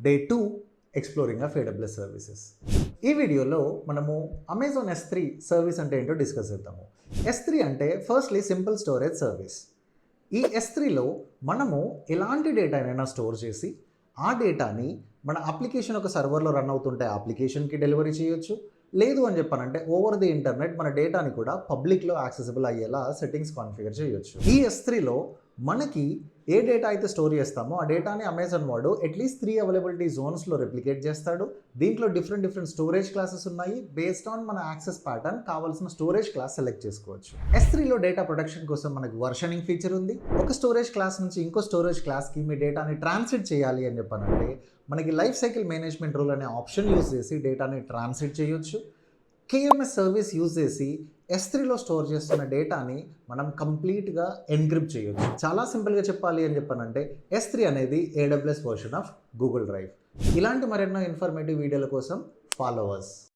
Day 2 exploring of AWS services. ఈ వీడియోలో మనము అమెజాన్ S3 సర్వీస్ అంటే ఏంటో డిస్కస్ చేద్దాము. S3 అంటే ఫస్ట్లీ సింపుల్ స్టోరేజ్ సర్వీస్. ఈ S3లో మనము ఎలాంటి డేటానైనా స్టోర్ చేసి ఆ డేటాని మన అప్లికేషన్ ఒక సర్వర్లో రన్ అవుతుంటే అప్లికేషన్కి డెలివరీ చేయొచ్చు. లేదు అని చెప్పానంటే ఓవర్ ది ఇంటర్నెట్ మన డేటాని కూడా పబ్లిక్లో యాక్సెసిబుల్ అయ్యేలా సెట్టింగ్స్ కాన్ఫిగర్ చేయొచ్చు. ఈ S3లో మనకి ఏ డేటా అయితే స్టోర్ చేస్తామో ఆ డేటాని అమెజాన్ వాడు అట్లీస్ట్ 3 అవైలబిలిటీ జోన్స్లో రెప్లికేట్ చేస్తాడు. దీంట్లో డిఫరెంట్ స్టోరేజ్ క్లాసెస్ ఉన్నాయి. బేస్డ్ ఆన్ మన యాక్సెస్ ప్యాటర్న్ కావాల్సిన స్టోరేజ్ క్లాస్ సెలెక్ట్ చేసుకోవచ్చు. S3లో డేటా ప్రొటెక్షన్ కోసం మనకు వర్షనింగ్ ఫీచర్ ఉంది. ఒక స్టోరేజ్ క్లాస్ నుంచి ఇంకో స్టోరేజ్ క్లాస్కి మీ డేటాని ట్రాన్స్ఫర్ చేయాలి అని చెప్పానంటే మనకి లైఫ్ సైకిల్ మేనేజ్మెంట్ రూల్ అనే ఆప్షన్ యూజ్ చేసి డేటాని ట్రాన్స్ఫర్ చేయొచ్చు. KMS సర్వీస్ యూజ్ చేసి S3లో స్టోర్ చేస్తున్న డేటాని మనం కంప్లీట్గా ఎన్క్రిప్ట్ చేయొచ్చు. చాలా సింపుల్గా చెప్పాలి అని చెప్పానంటే S3 అనేది AWS version of Google drive. ఇలాంటి మరెన్నో ఇన్ఫర్మేటివ్ వీడియోల కోసం ఫాలో అవర్స్.